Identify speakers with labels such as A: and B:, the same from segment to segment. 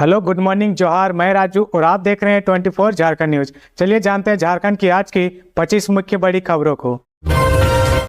A: Hello, good morning, जोहार। मैं राजू और आप देख रहे हैं 24 झारखंड न्यूज। चलिए जानते हैं झारखंड की आज की 25 मुख्य बड़ी खबरों को।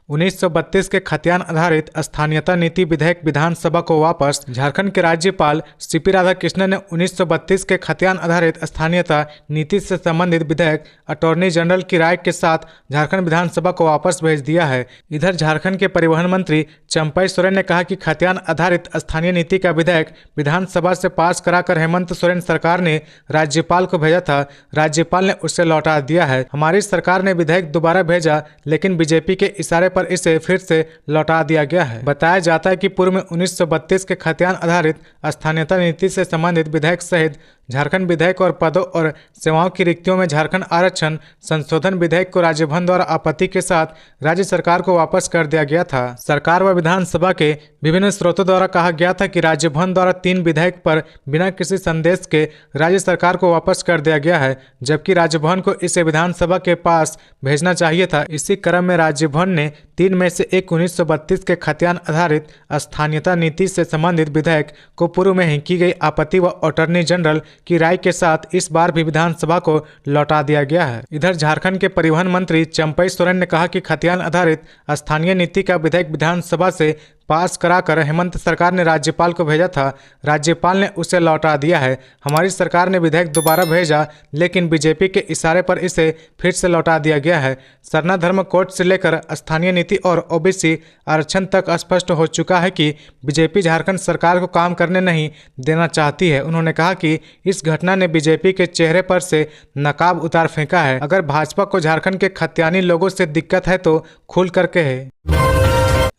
A: 1932 के खतियान आधारित स्थानीयता नीति विधेयक विधानसभा को वापस। झारखंड के राज्यपाल सीपी राधाकृष्णन ने 1932 के खतियान आधारित स्थानीयता नीति से संबंधित विधेयक अटॉर्नी जनरल की राय के साथ झारखंड विधानसभा को वापस भेज दिया है। इधर झारखंड के परिवहन मंत्री चंपई सोरेन ने कहा कि खतियान आधारित स्थानीय नीति का विधेयक विधानसभा से पास कराकर हेमंत सोरेन सरकार ने राज्यपाल को भेजा था। राज्यपाल ने उसे लौटा दिया है। हमारी सरकार ने विधेयक दोबारा भेजा, लेकिन बीजेपी के इशारे पर इसे फिर से लौटा दिया गया है। बताया जाता है कि पूर्व में 1932 के खतियान आधारित स्थानीयता नीति से संबंधित विधेयक सहित झारखंड विधेयक और पदों और सेवाओं की रिक्तियों में झारखंड आरक्षण संशोधन विधेयक को राज्यभवन द्वारा आपत्ति के साथ राज्य सरकार को वापस कर दिया गया था। सरकार व विधानसभा के विभिन्न स्रोतों द्वारा कहा गया था कि राज्यभवन द्वारा 3 विधेयक पर बिना किसी संदेश के राज्य सरकार को वापस कर दिया गया है, जबकि राज्यभवन को इसे विधानसभा के पास भेजना चाहिए था। इसी क्रम में राज्यभवन ने 3 में से एक 1932 के खतियान आधारित स्थानीयता नीति से संबंधित विधेयक को पूर्व में ही की गई आपत्ति व अटॉर्नी जनरल की राय के साथ इस बार भी विधानसभा को लौटा दिया गया है। इधर झारखंड के परिवहन मंत्री चंपई सोरेन ने कहा कि खतियान आधारित स्थानीय नीति का विधेयक विधानसभा से पास कराकर हेमंत सरकार ने राज्यपाल को भेजा था। राज्यपाल ने उसे लौटा दिया है। हमारी सरकार ने विधेयक दोबारा भेजा, लेकिन बीजेपी के इशारे पर इसे फिर से लौटा दिया गया है। सरना धर्म कोड से लेकर स्थानीय नीति और ओबीसी आरक्षण तक स्पष्ट हो चुका है कि बीजेपी झारखंड सरकार को काम करने नहीं देना चाहती है। उन्होंने कहा कि इस घटना ने बीजेपी के चेहरे पर से नकाब उतार फेंका है। अगर भाजपा को झारखंड के खतियानी लोगों से दिक्कत है तो खुल करके है।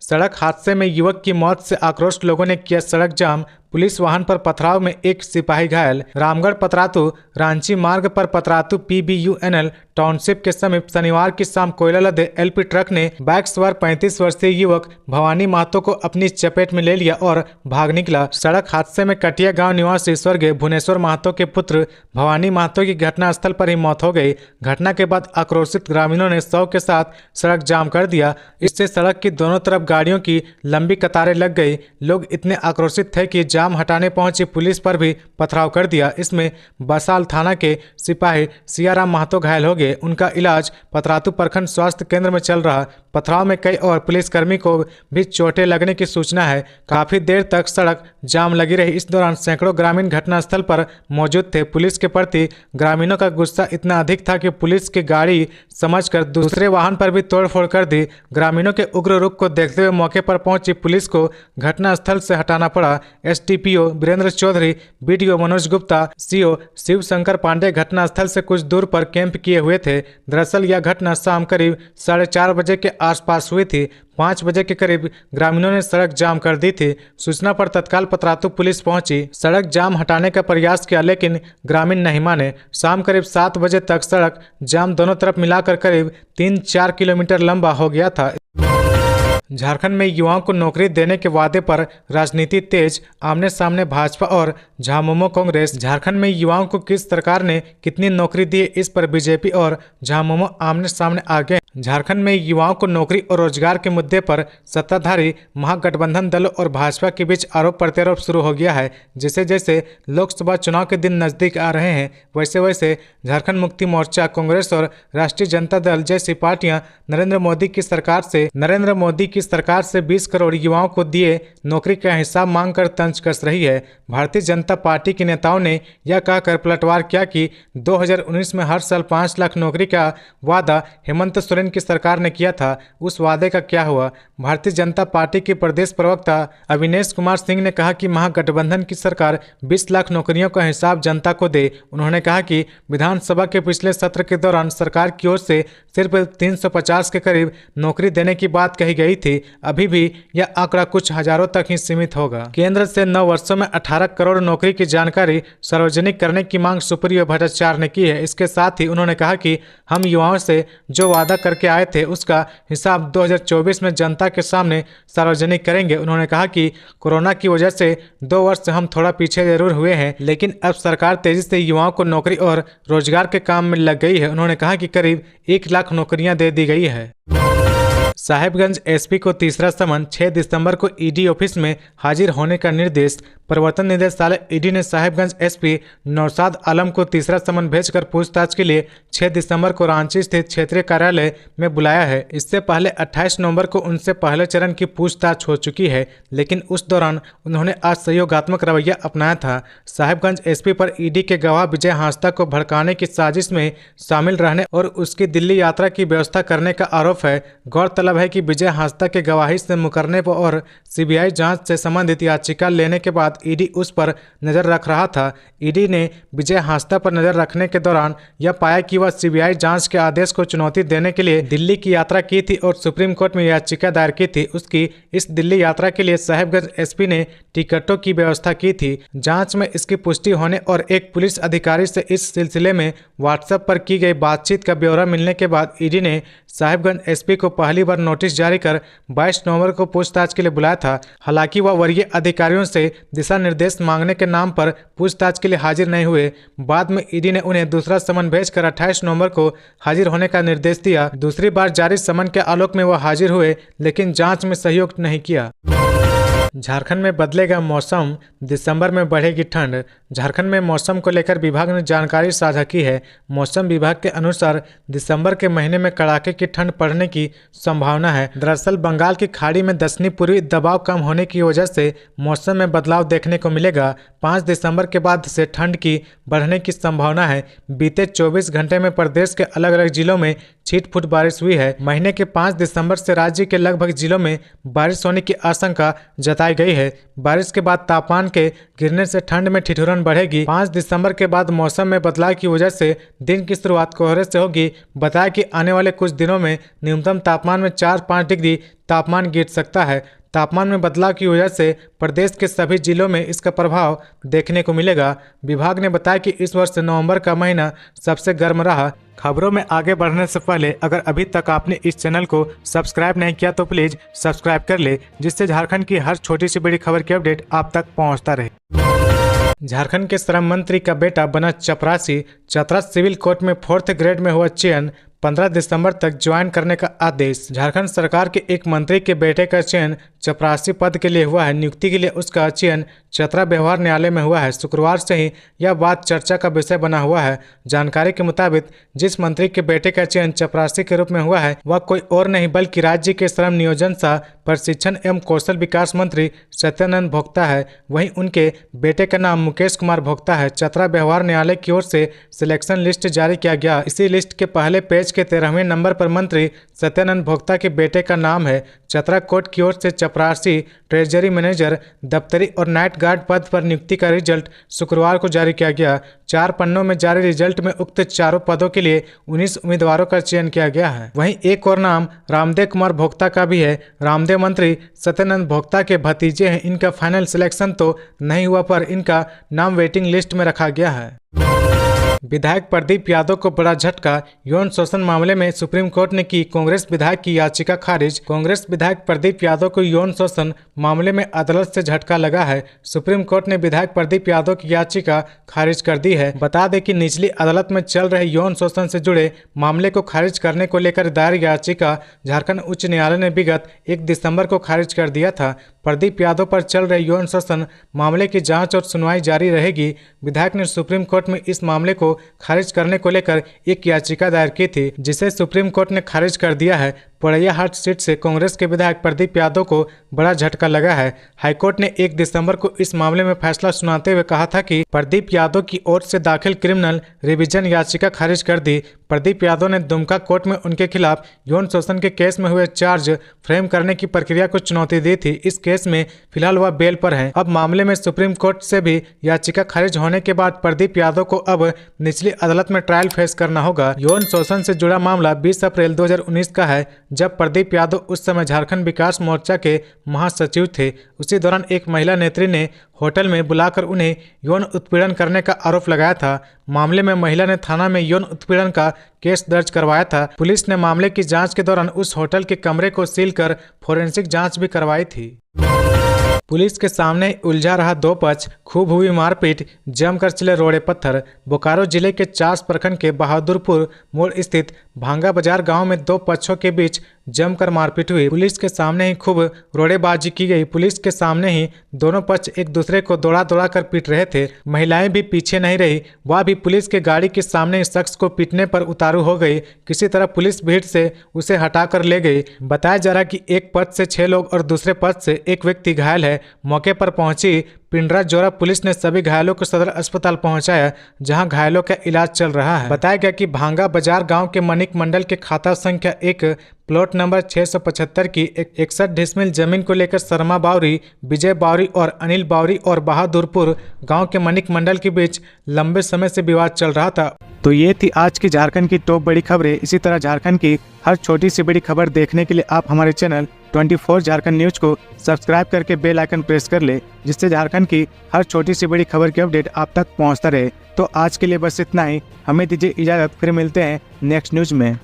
A: सड़क हादसे में युवक की मौत से आक्रोश लोगों ने किया सड़क जाम। पुलिस वाहन पर पथराव में एक सिपाही घायल। रामगढ़ पतरातू रांची मार्ग पर पतरातू PBUNL टाउनशिप के समीप शनिवार की शाम कोयला लदे LP ट्रक ने बाइक सवार 35 वर्षीय युवक भवानी महतो को अपनी चपेट में ले लिया और भाग निकला। सड़क हादसे में कटिया गांव निवासी स्वर्गीय भुवनेश्वर महतो के पुत्र भवानी महतो की घटनास्थल पर ही मौत हो गई। घटना के बाद आक्रोशित ग्रामीणों ने शव के साथ सड़क जाम कर दिया। इससे सड़क की दोनों तरफ गाड़ियों की लंबी कतारें लग गई। लोग इतने आक्रोशित थे कि जाम हटाने पहुंची पुलिस पर भी पथराव कर दिया। इसमें बसाल थाना के सिपाही सियाराम महतो घायल हो गए। उनका इलाज पतरातू प्रखंड स्वास्थ्य केंद्र में चल रहा। पथराव में कई और पुलिसकर्मी को भी चोटें लगने की सूचना है। काफी देर तक सड़क जाम लगी रही। इस दौरान सैकड़ों ग्रामीण घटनास्थल पर मौजूद थे। पुलिस के प्रति ग्रामीणों का गुस्सा इतना अधिक था कि पुलिस की गाड़ी समझकर दूसरे वाहन पर भी तोड़फोड़ कर दी। ग्रामीणों के उग्र रुख को देखते हुए मौके पर पहुंची पुलिस को घटनास्थल से हटाना पड़ा। SDPO Virendra Chaudhary, BDO Manoj Gupta, CO Shiv Shankar Pandey घटनास्थल से कुछ दूर पर कैंप किए हुए थे। दरअसल यह घटना शाम करीब 4:30 बजे के आसपास हुई थी। 5 बजे के करीब ग्रामीणों ने सड़क जाम कर दी थी। सूचना पर तत्काल पतरातू पुलिस पहुंची, सड़क जाम हटाने का प्रयास किया, लेकिन ग्रामीण नहीं माने। शाम करीब 7 बजे तक सड़क जाम दोनों तरफ मिलाकर करीब 3-4 किलोमीटर लंबा हो गया था। झारखंड में युवाओं को नौकरी देने के वादे पर राजनीति तेज। आमने सामने भाजपा और झामुमो कांग्रेस। झारखंड में युवाओं को किस सरकार ने कितनी नौकरी दी, इस पर बीजेपी और झामुमो आमने सामने आ गए। झारखंड में युवाओं को नौकरी और रोजगार के मुद्दे पर सत्ताधारी महागठबंधन दलों और भाजपा के बीच आरोप प्रत्यारोप शुरू हो गया है। जैसे जैसे लोकसभा चुनाव के दिन नजदीक आ रहे हैं, वैसे वैसे झारखंड मुक्ति मोर्चा, कांग्रेस और राष्ट्रीय जनता दल जैसी पार्टियां नरेंद्र मोदी की सरकार से 20 करोड़ युवाओं को दिए नौकरी का हिसाब मांगकर तंज कस रही है। भारतीय जनता पार्टी के नेताओं ने यह कहकर पलटवार किया कि 2019 में हर साल 5 लाख नौकरी का वादा हेमंत सोरेन की सरकार ने किया था। उस वादे का क्या हुआ? भारतीय जनता पार्टी के प्रदेश प्रवक्ता अविनेश कुमार सिंह ने कहा कि महागठबंधन की सरकार 20 लाख नौकरियों का हिसाब जनता को दे। उन्होंने कहा कि विधानसभा के पिछले सत्र के दौरान सरकार की ओर से सिर्फ 350 के करीब नौकरी देने की बात कही गई थी। अभी भी यह आंकड़ा कुछ हजारों तक ही सीमित होगा। केंद्र से 9 वर्षों में 18 करोड़ नौकरी की जानकारी सार्वजनिक करने की मांग सुप्रियो भट्टाचार्य ने की है। इसके साथ ही उन्होंने कहा कि हम युवाओं से जो वादा करके आए थे उसका हिसाब 2024 में जनता के सामने सार्वजनिक करेंगे। उन्होंने कहा कि कोरोना की वजह से 2 वर्ष से हम थोड़ा पीछे जरूर हुए हैं, लेकिन अब सरकार तेजी से युवाओं को नौकरी और रोजगार के काम में लग गई है। उन्होंने कहा कि करीब 1 लाख नौकरियां दे दी गई है। साहिबगंज एसपी को तीसरा समन, 6 दिसंबर को ईडी ऑफिस में हाजिर होने का निर्देश। प्रवर्तन निदेशालय ईडी ने साहिबगंज एसपी नौशाद आलम को तीसरा समन भेजकर पूछताछ के लिए 6 दिसंबर को रांची स्थित क्षेत्रीय कार्यालय में बुलाया है। इससे पहले 28 नवंबर को उनसे पहले चरण की पूछताछ हो चुकी है, लेकिन उस दौरान उन्होंने असहयोगात्मक रवैया अपनाया था। साहिबगंज एसपी पर ईडी के गवाह विजय हांसदा को भड़काने की साजिश में शामिल रहने और उसकी दिल्ली यात्रा की व्यवस्था करने का आरोप है। गौरतलब है कि विजय हांसदा के गवाही से मुकरने और सीबीआई जांच से संबंधित याचिका लेने के बाद ईडी उस पर नजर रख रहा था। ईडी ने विजय हांसदा पर नजर रखने के दौरान यह पाया कि वह सीबीआई जांच के आदेश को चुनौती देने के लिए दिल्ली की यात्रा की थी और सुप्रीम कोर्ट में याचिका दायर की थी। उसकी इस दिल्ली यात्रा के लिए साहिबगंज एसपी ने टिकटों की व्यवस्था की थी। जांच में इसकी पुष्टि होने और एक पुलिस अधिकारी से इस सिलसिले में व्हाट्सएप पर की गई बातचीत का ब्यौरा मिलने के बाद ईडी ने साहिबगंज एसपी को पहली बार नोटिस जारी कर 22 नवंबर को पूछताछ के लिए बुलाया था। हालांकि वह वरीय अधिकारियों से दिशा निर्देश मांगने के नाम पर पूछताछ के लिए हाजिर नहीं हुए। बाद में ईडी ने उन्हें दूसरा समन भेजकर 28 नवंबर को हाजिर होने का निर्देश दिया। दूसरी बार जारी समन के आलोक में वह हाजिर हुए, लेकिन जांच में सहयोग नहीं किया। झारखंड में बदलेगा मौसम, दिसंबर में बढ़ेगी ठंड। झारखंड में मौसम को लेकर विभाग ने जानकारी साझा की है। मौसम विभाग के अनुसार दिसंबर के महीने में कड़ाके की ठंड पड़ने की संभावना है। दरअसल बंगाल की खाड़ी में दक्षिणी पूर्वी दबाव कम होने की वजह से मौसम में बदलाव देखने को मिलेगा। 5 दिसंबर के बाद से ठंड की बढ़ने की संभावना है। बीते 24 घंटे में प्रदेश के अलग अलग जिलों में छीट-फूट बारिश हुई है। महीने के 5 दिसंबर से राज्य के लगभग जिलों में बारिश होने की आशंका जताई गई है। बारिश के बाद तापमान के गिरने से ठंड में ठिठुरन बढ़ेगी। 5 दिसंबर के बाद मौसम में बदलाव की वजह से दिन की शुरुआत कोहरे से होगी। बताया कि आने वाले कुछ दिनों में न्यूनतम तापमान में 4-5 डिग्री तापमान गिर सकता है। तापमान में बदलाव की वजह से प्रदेश के सभी जिलों में इसका प्रभाव देखने को मिलेगा। विभाग ने बताया कि इस वर्ष नवंबर का महीना सबसे गर्म रहा। खबरों में आगे बढ़ने से पहले अगर अभी तक आपने इस चैनल को सब्सक्राइब नहीं किया तो प्लीज सब्सक्राइब कर ले, जिससे झारखंड की हर छोटी सी बड़ी खबर की अपडेट आप तक पहुंचता रहे। झारखंड के श्रम मंत्री का बेटा बना चपरासी, चतरा सिविल कोर्ट में 4th ग्रेड में हुआ चयन। 15 दिसंबर तक ज्वाइन करने का आदेश। झारखंड सरकार के एक मंत्री के बेटे का चयन चपरासी पद के लिए हुआ है। नियुक्ति के लिए उसका चयन चतरा व्यवहार न्यायालय में हुआ है। शुक्रवार से ही यह बात चर्चा का विषय बना हुआ है। जानकारी के मुताबिक जिस मंत्री के बेटे का चयन चपरासी के रूप में हुआ है वह कोई और नहीं बल्कि राज्य के श्रम नियोजन सह प्रशिक्षण एवं कौशल विकास मंत्री सत्यानंद भोक्ता है। वहीं उनके बेटे का नाम मुकेश कुमार भोक्ता है। चतरा व्यवहार न्यायालय की ओर से सिलेक्शन लिस्ट जारी किया गया। इसी लिस्ट के पहले पेज के 13वें नंबर पर मंत्री सत्यानंद भोक्ता के बेटे का नाम है। चतरा कोर्ट की ओर से चपरासी ट्रेजरी मैनेजर, दफ्तरी और नाइट गार्ड पद पर नियुक्ति का रिजल्ट शुक्रवार को जारी किया गया। 4 पन्नों में जारी रिजल्ट में उक्त चारों पदों के लिए 19 उम्मीदवारों का चयन किया गया है। वहीं एक और नाम रामदेव कुमार भोक्ता का भी है। रामदेव मंत्री सत्यानंद भोक्ता के भतीजे हैं। इनका फाइनल सिलेक्शन तो नहीं हुआ पर इनका नाम वेटिंग लिस्ट में रखा गया है। विधायक प्रदीप यादव को बड़ा झटका। यौन शोषण मामले में सुप्रीम कोर्ट ने की कांग्रेस विधायक की याचिका खारिज। कांग्रेस विधायक प्रदीप यादव को यौन शोषण मामले में अदालत से झटका लगा है। सुप्रीम कोर्ट ने विधायक प्रदीप यादव की याचिका खारिज कर दी है। बता दें कि निचली अदालत में चल रहे यौन शोषण से जुड़े मामले को खारिज करने को लेकर दायर याचिका झारखंड उच्च न्यायालय ने विगत 1 दिसंबर को खारिज कर दिया था। प्रदीप यादव पर चल रहे यौन शोषण मामले की जांच और सुनवाई जारी रहेगी। विधायक ने सुप्रीम कोर्ट में इस मामले को खारिज करने को लेकर एक याचिका दायर की थी, जिसे सुप्रीम कोर्ट ने खारिज कर दिया है। पोड़ैया हाट सीट से कांग्रेस के विधायक प्रदीप यादव को बड़ा झटका लगा है। हाईकोर्ट ने 1 दिसंबर को इस मामले में फैसला सुनाते हुए कहा था कि प्रदीप यादव की ओर से दाखिल क्रिमिनल रिवीजन याचिका खारिज कर दी। प्रदीप यादव ने दुमका कोर्ट में उनके खिलाफ यौन शोषण के केस में हुए चार्ज फ्रेम करने की प्रक्रिया को चुनौती दी थी। इस केस में फिलहाल वह बेल पर हैं। अब मामले में सुप्रीम कोर्ट से भी याचिका खारिज होने के बाद प्रदीप यादव को अब निचली अदालत में ट्रायल फेस करना होगा। यौन शोषण से जुड़ा मामला 20 अप्रैल 2019 का है, जब प्रदीप यादव उस समय झारखंड विकास मोर्चा के महासचिव थे। उसी दौरान एक महिला नेत्री ने होटल में बुलाकर उन्हें यौन उत्पीड़न करने का आरोप लगाया था। मामले में महिला ने थाना में यौन उत्पीड़न का केस दर्ज करवाया था। पुलिस ने मामले की जांच के दौरान उस होटल के कमरे को सील कर फोरेंसिक जांच भी करवाई थी। पुलिस के सामने उलझा रहा दो पक्ष, खूब हुई मारपीट, जमकर चले रोड़े पत्थर। बोकारो जिले के चास प्रखंड के बहादुरपुर मोड़ स्थित भांगा बाजार गांव में दो पक्षों के बीच जमकर मारपीट हुई। पुलिस के सामने ही खूब रोड़ेबाजी की गई। पुलिस के सामने ही दोनों पक्ष एक दूसरे को दौड़ा दौड़ा कर पीट रहे थे। महिलाएं भी पीछे नहीं रही, वह भी पुलिस के गाड़ी के सामने इस शख्स को पीटने पर उतारू हो गई। किसी तरह पुलिस भीड़ से उसे हटाकर ले गई। बताया जा रहा कि एक पक्ष से 6 लोग और दूसरे पक्ष से एक व्यक्ति घायल है। मौके पर पहुंची पिंडरा जोरा पुलिस ने सभी घायलों को सदर अस्पताल पहुंचाया, जहां घायलों का इलाज चल रहा है। बताया गया कि भांगा बाजार गांव के मनिक मंडल के खाता संख्या 1 प्लॉट नंबर 675 की 61 डिसमिल जमीन को लेकर शर्मा बावरी, विजय बावरी और अनिल बावरी और बहादुरपुर गांव के मनिक मंडल के बीच लंबे समय से विवाद चल रहा था। तो ये थी आज की झारखंड की टॉप बड़ी खबरें। इसी तरह झारखंड की हर छोटी सी बड़ी खबर देखने के लिए आप हमारे चैनल 24 झारखंड न्यूज को सब्सक्राइब करके बेल आइकन प्रेस कर ले, जिससे झारखंड की हर छोटी सी बड़ी खबर की अपडेट आप तक पहुंचता रहे। तो आज के लिए बस इतना ही, हमें दीजिए इजाजत, फिर मिलते हैं नेक्स्ट न्यूज में।